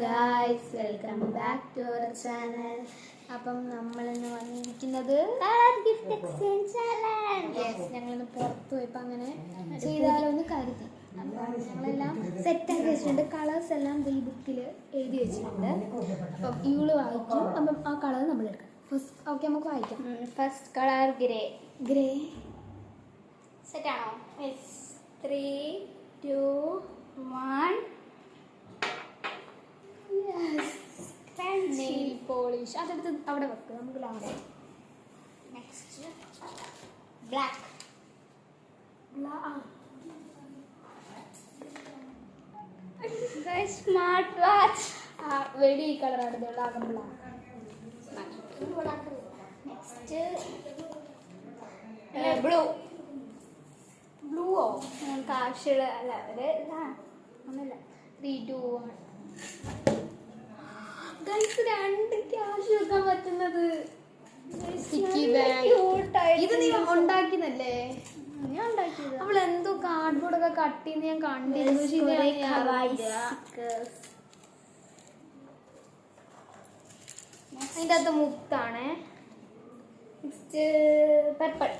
Guys, welcome back to our channel. അപ്പം നമ്മളിന്ന് വന്നിരിക്കുന്നത് ഞങ്ങളിന്ന് പുറത്ത് പോയപ്പോൾ അങ്ങനെ ചെയ്താലോ എന്ന് കരുതി. അപ്പം ഞങ്ങളെല്ലാം സെറ്റാക്കി വെച്ചിട്ടുണ്ട്. കളേഴ്സ് എല്ലാം ഈ ബുക്കിൽ എഴുതി വെച്ചിട്ടുണ്ട്. അപ്പം ഇവള് വായിക്കും. അപ്പം ആ കളർ നമ്മൾ എടുക്കാം. ഫസ്റ്റ് ഓക്കെ, നമുക്ക് വായിക്കാം. First colour grey. ഗ്രേ സെറ്റാണോ? 3, 2, 1. നെയിൽ പോളിഷ് അതെടുത്ത് അവിടെ വെക്കുക. നമുക്ക് last next black. Smart watch. വെടി ഈ കളർ അടുത്തുള്ള ആകം ബ്ലാക്ക്. Next blue. ബ്ലൂവോ? നമുക്ക് ആവശ്യമുള്ള അല്ല ഒരു ഒന്നുമില്ല. 3, 2, 1. ഗൈസ്, 2 ക്യാഷ് വെക്കാൻ പറ്റുന്നത്. Sticky bag. ഇത് നീ ഉണ്ടാക്കിയതല്ലേ? ഞാൻ ഉണ്ടാക്കിയത്. അവൾ എന്തോ കാർഡ്ബോർഡ് ഒക്കെ കട്ട് ചെയ്ത് ഞാൻ കണ്ടിരുന്നു. അതിൻ്റെ അകത്ത് മുത്താണ്. Next purple.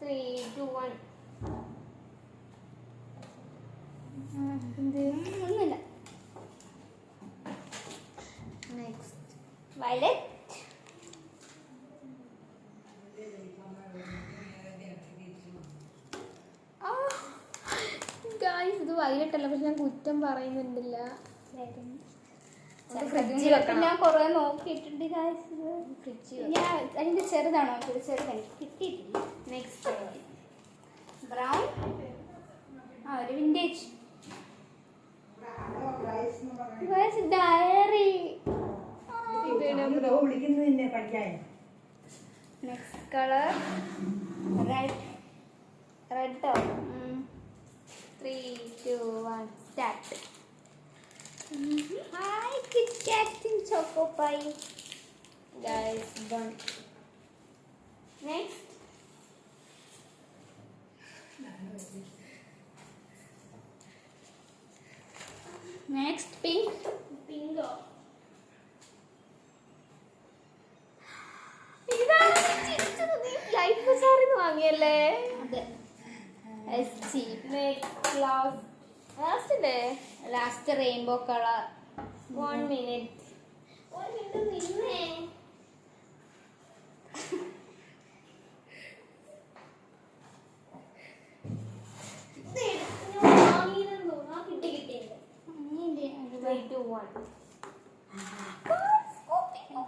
3, 2, 1. ഒന്നുമില്ല. Next violet. ഗായ്സ്, ഇത് വൈലറ്റ് അല്ല, പക്ഷെ ഞാൻ കുറ്റം പറയുന്നുണ്ടില്ല. ഫ്രിഡ്ജിൽ വെക്കണം. ഞാൻ കുറെ നോക്കിയിട്ടുണ്ട് ഗായ്സ്. ഫ്രിഡ്ജ് ഞാൻ അതിന്റെ ചെറുതാണോ? ചെറുത് എനിക്ക് കിട്ടിയിട്ടില്ല. Next brown. ഒരു vintage diary. Next colour red. റെഡോ? 3, 2, 1 start. Hi kit choco pie. Guys, done. Next next pink. പിങ്കോ? ലൈഫ് ബസാറിന്ന് വാങ്ങിയല്ലേ? അതെ. Last rainbow colour. 1 minute.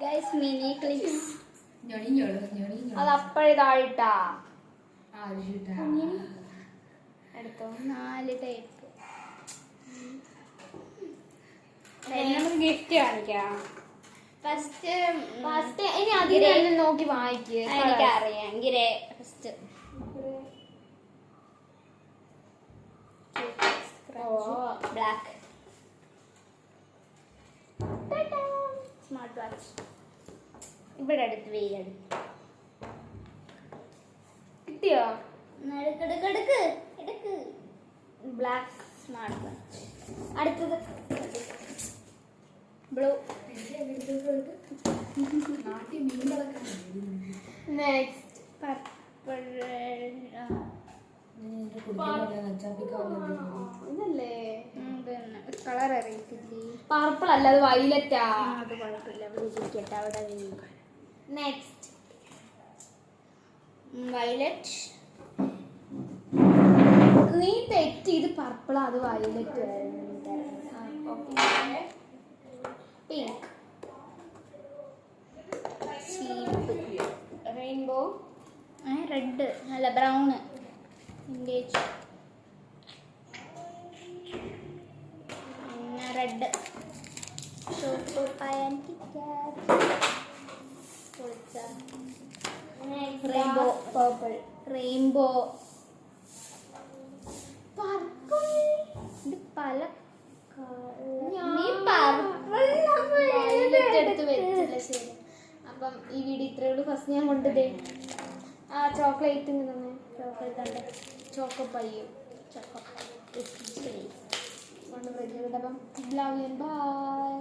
Guys, mini clips. അത് അപ്പോഴിതായിട്ടാ എടുത്തോ. 4 ടൈപ്പ്. നമുക്ക് ഗിഫ്റ്റ് കാണിക്കാം. ഫസ്റ്റ് ഇനി അതിൽ നോക്കി വായിക്കുക. എനിക്കറിയാം. Grey first. Black. Smart watch. ഇവിടെ അടുത്ത് വെയിലെടുത്ത് കിട്ടിയോ? എടുക്ക്. Black smart watch. അടുത്തത് ബ്ലൂ. Next purple. ഇതല്ലേ? കളർ അറിയത്തില്ലേ? പർപ്പിൾ അല്ല, അത് വൈലറ്റാ. അത് കുഴപ്പമില്ല. വിളിക്കട്ടെ അവിടെ. Next violet. നീ തെറ്റി. ഇത് പർപ്പിൾ, അത് വൈലറ്റ്. പിങ്ക്. റെയിൻബോ. റെഡ്. അല്ല, brown. Vintage. Red. Rainbow. Purple. Rainbow. Purple. ഇത് പല എടുത്ത് വെച്ചില്ല. ശരി, അപ്പം ഈ വീഡിയോ ഇത്രയേ ഉള്ളൂ. ഫസ്റ്റ് ഞാൻ കൊണ്ടുതേ ആ ചോക്ലേറ്റ് തന്നെ. ചോക്ലേറ്റ് ഉണ്ട്. ചോക്കോ പയ്യും. ചോക്കോ അപ്പം ലവ് യു ബൈ.